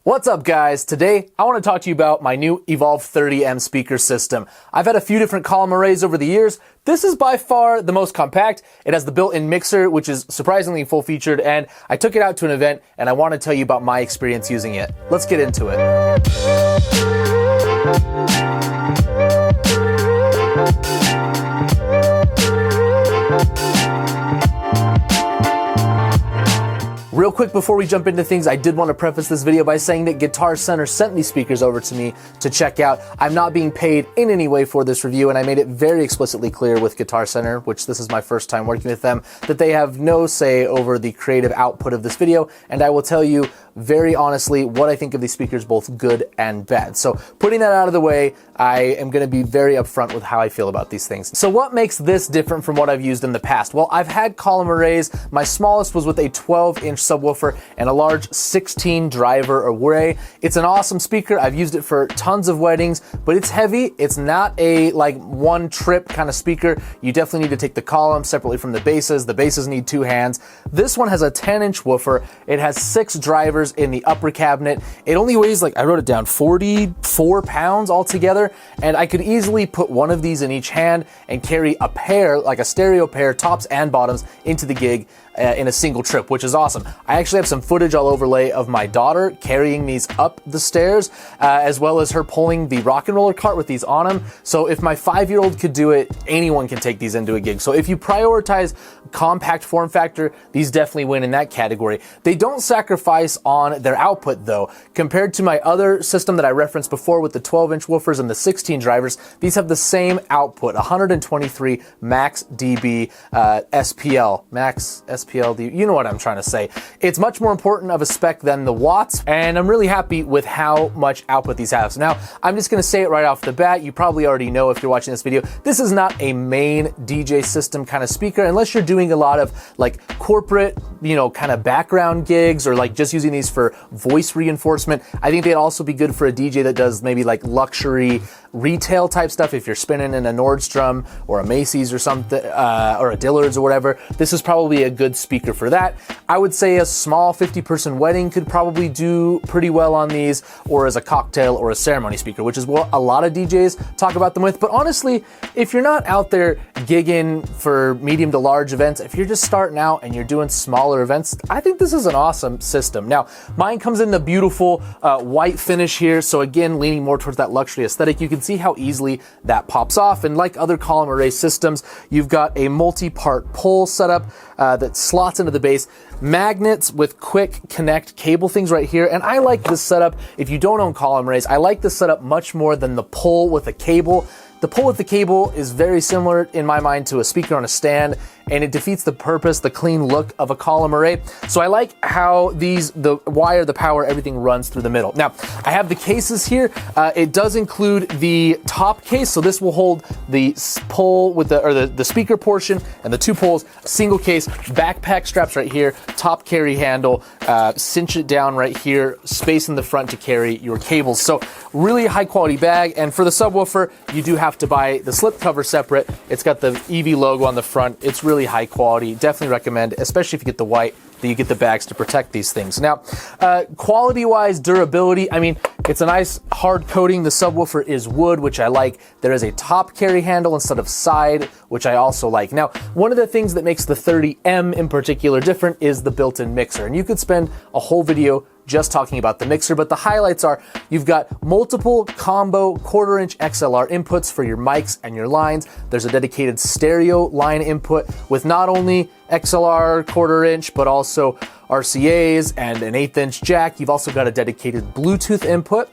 What's up guys? Today I want to talk to you about my new Evolve 30M speaker system. I've had a few different column arrays over the years. This is by far the most compact. It has the built-in mixer, which is surprisingly full-featured, and I took it out to an event and I want to tell you about my experience using it. Let's get into it. Real quick before we jump into things, I did want to preface this video by saying that Guitar Center sent these speakers over to me to check out. I'm not being paid in any way for this review, and I made it very explicitly clear with Guitar Center, which this is my first time working with them, that they have no say over the creative output of this video, and I will tell you very honestly what I think of these speakers, both good and bad. So putting that out of the way, I am going to be very upfront with how I feel about these things. So what makes this different from what I've used in the past? Well, I've had column arrays. My smallest was with a 12-inch subwoofer and a large 16 driver array. It's an awesome speaker. I've used it for tons of weddings, but it's heavy. It's not a like one trip kind of speaker. You definitely need to take the column separately from the basses. The basses need two hands. This one has a 10-inch woofer. It has 6 drivers in the upper cabinet. It only weighs, like I wrote it down, 44 pounds altogether, and I could easily put one of these in each hand and carry a pair, like a stereo pair, tops and bottoms, into the gig in a single trip, which is awesome. I actually have some footage I'll overlay of my daughter carrying these up the stairs, as well as her pulling the rock and roller cart with these on them. So if my 5-year-old could do it, anyone can take these into a gig. So if you prioritize compact form factor, these definitely win in that category. They don't sacrifice on their output though. Compared to my other system that I referenced before with the 12-inch woofers and the 16 drivers, these have the same output, 123 max dB SPL, max SPL, you know what I'm trying to say. It's much more important of a spec than the watts, and I'm really happy with how much output these have. So now, I'm just gonna say it right off the bat, you probably already know if you're watching this video, this is not a main DJ system kind of speaker, unless you're doing a lot of like corporate, you know, kind of background gigs, or like just using these for voice reinforcement. I think they'd also be good for a DJ that does maybe like luxury retail type stuff. If you're spinning in a Nordstrom or a Macy's or something, or a Dillard's or whatever, this is probably a good speaker for that. I would say a small 50-person wedding could probably do pretty well on these, or as a cocktail or a ceremony speaker, which is what a lot of DJs talk about them with. But honestly, if you're not out there gigging for medium to large events, if you're just starting out and you're doing smaller events, I think this is an awesome system. Now, mine comes in the beautiful white finish here, so again, leaning more towards that luxury aesthetic. You can see how easily that pops off, and like other column array systems, you've got a multi-part pull setup that slots into the base, magnets with quick connect cable things right here, and I like this setup. If you don't own column arrays, I like this setup much more than the pull with a cable. The pull with the cable is very similar in my mind to a speaker on a stand, and it defeats the purpose, the clean look of a column array. So I like how the wire, the power, everything runs through the middle. Now, I have the cases here. It does include the top case, so this will hold the pull with the speaker portion and the 2 pulls, single case, backpack straps right here, top carry handle, cinch it down right here, space in the front to carry your cables. So really high quality bag, and for the subwoofer, you do have to buy the slip cover separate. It's got the EV logo on the front. It's really high quality. Definitely recommend, especially if you get the white, that you get the bags to protect these things. Now, quality-wise, durability, I mean, it's a nice hard coating. The subwoofer is wood, which I like. There is a top carry handle instead of side, which I also like. Now, one of the things that makes the 30M in particular different is the built-in mixer, and you could spend a whole video just talking about the mixer, but the highlights are you've got multiple combo 1/4-inch XLR inputs for your mics and your lines. There's a dedicated stereo line input with not only XLR 1/4-inch, but also RCAs and an 1/8-inch jack. You've also got a dedicated Bluetooth input.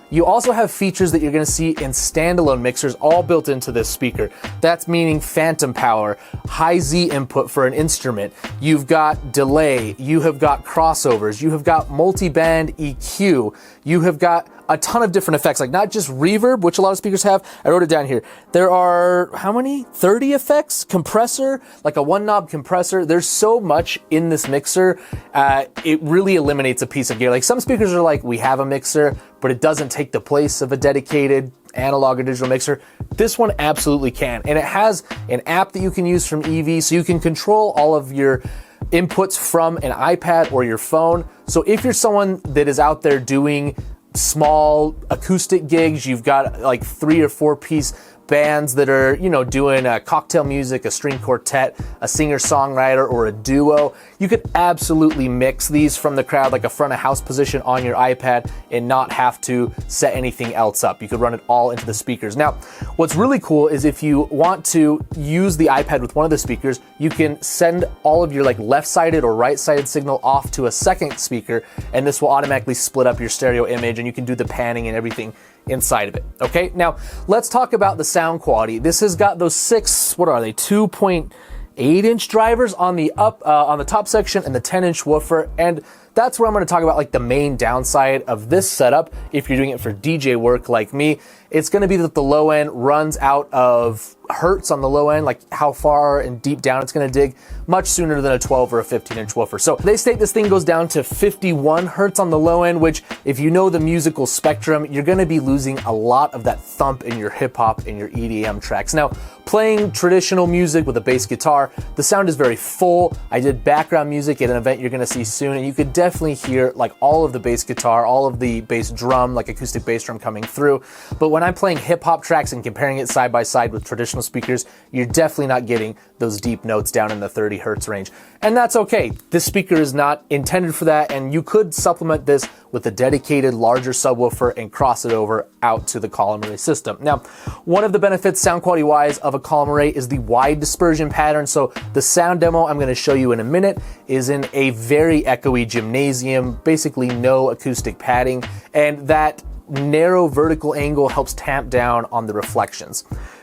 You also have features that you're going to see in standalone mixers all built into this speaker. That's meaning phantom power, high Z input for an instrument. You've got delay, you have got crossovers, you have got multi-band EQ, you have got a ton of different effects, like not just reverb, which a lot of speakers have. I wrote it down here. There are, how many? 30 effects? Compressor, like a 1-knob compressor. There's so much in this mixer. It really eliminates a piece of gear. Like some speakers are like, we have a mixer, but it doesn't take the place of a dedicated analog or digital mixer. This one absolutely can. And it has an app that you can use from EV, so you can control all of your inputs from an iPad or your phone. So if you're someone that is out there doing small acoustic gigs, you've got like 3 or 4 piece bands that are, you know, doing a cocktail music, a string quartet, a singer-songwriter, or a duo, you could absolutely mix these from the crowd, like a front of house position on your iPad, and not have to set anything else up. You could run it all into the speakers. Now, what's really cool is if you want to use the iPad with one of the speakers, you can send all of your like left-sided or right-sided signal off to a second speaker, and this will automatically split up your stereo image, and you can do the panning and everything inside of it. Okay, now let's talk about the sound quality. This has got those 6, what are they, 2.8-inch drivers on the on the top section, and the 10-inch woofer, and that's where I'm going to talk about like the main downside of this setup. If you're doing it for DJ work like me, it's going to be that the low end runs out of hertz on the low end, like how far and deep down it's going to dig, much sooner than a 12 or a 15-inch woofer. So they state this thing goes down to 51 hertz on the low end, which if you know the musical spectrum, you're going to be losing a lot of that thump in your hip hop and your EDM tracks. Now, playing traditional music with a bass guitar, the sound is very full. I did background music at an event you're going to see soon, and you could definitely hear like all of the bass guitar, all of the bass drum, like acoustic bass drum coming through. But when I'm playing hip hop tracks and comparing it side by side with traditional speakers, you're definitely not getting those deep notes down in the 30 hertz range. And that's okay. This speaker is not intended for that, and you could supplement this with a dedicated larger subwoofer and cross it over out to the column array system. Now, one of the benefits sound quality wise of a column array is the wide dispersion pattern. So the sound demo I'm going to show you in a minute is in a very echoey gymnasium, basically no acoustic padding, and that narrow vertical angle helps tamp down on the reflections.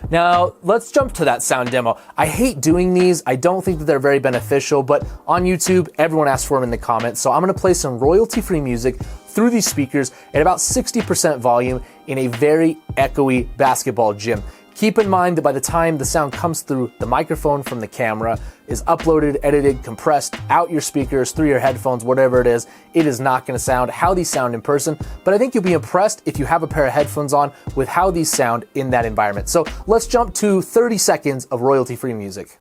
Now, let's jump to that sound demo. I hate doing these. I don't think that they're very beneficial, but on YouTube, everyone asks for them in the comments. So I'm going to play some royalty-free music through these speakers at about 60% volume in a very echoey basketball gym. Keep in mind that by the time the sound comes through the microphone from the camera, is uploaded, edited, compressed out your speakers, through your headphones, whatever it is not going to sound how these sound in person. But I think you'll be impressed if you have a pair of headphones on with how these sound in that environment. So let's jump to 30 seconds of royalty-free music.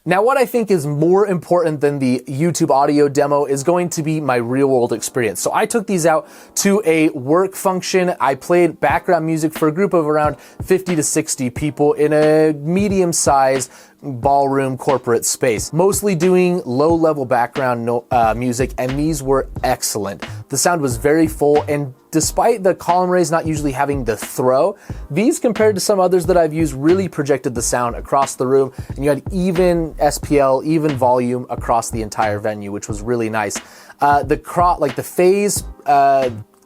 Now, what I think is more important than the YouTube audio demo is going to be my real world experience. So I took these out to a work function. I played background music for a group of around 50 to 60 people in a medium-sized ballroom corporate space, mostly doing low-level background music, and these were excellent. The sound was very full, and despite the column arrays not usually having the throw, these compared to some others that I've used really projected the sound across the room, and you had even SPL, even volume across the entire venue, which was really nice. The phase,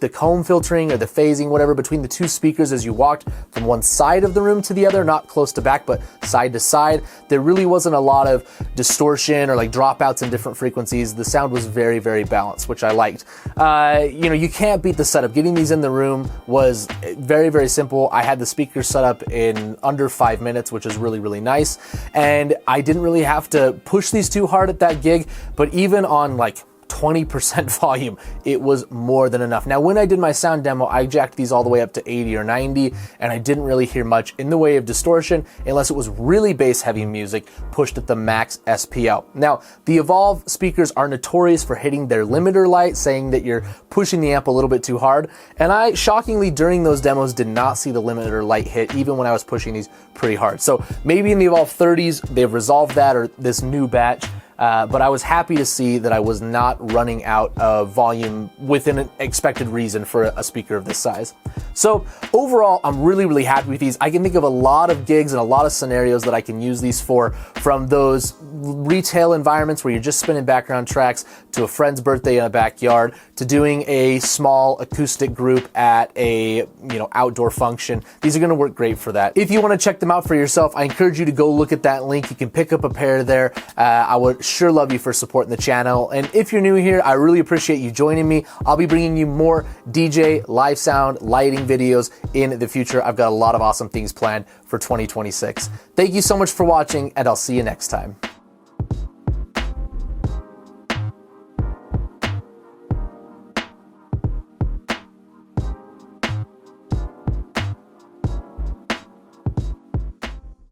the comb filtering or the phasing, whatever, between the two speakers as you walked from one side of the room to the other, not close to back, but side to side, there really wasn't a lot of distortion or like dropouts in different frequencies. The sound was very, very balanced, which I liked. You can't beat the setup. Getting these in the room was very, very simple. I had the speakers set up in under 5 minutes, which is really, really nice. And I didn't really have to push these too hard at that gig, but even on like 20% volume, it was more than enough. Now, when I did my sound demo, I jacked these all the way up to 80 or 90, and I didn't really hear much in the way of distortion unless it was really bass heavy music pushed at the max SPL. Now, the Evolve speakers are notorious for hitting their limiter light, saying that you're pushing the amp a little bit too hard, and I shockingly during those demos did not see the limiter light hit even when I was pushing these pretty hard. So maybe in the Evolve 30s they've resolved that, or this new batch. But I was happy to see that I was not running out of volume within an expected reason for a speaker of this size. So overall, I'm really, really happy with these. I can think of a lot of gigs and a lot of scenarios that I can use these for, from those retail environments where you're just spinning background tracks, to a friend's birthday in a backyard, to doing a small acoustic group at a outdoor function. These are going to work great for that. If you want to check them out for yourself, I encourage you to go look at that link. You can pick up a pair there. I would sure love you for supporting the channel. And if you're new here, I really appreciate you joining me. I'll be bringing you more DJ, live sound, lighting videos in the future. I've got a lot of awesome things planned for 2026. Thank you so much for watching, and I'll see you next time.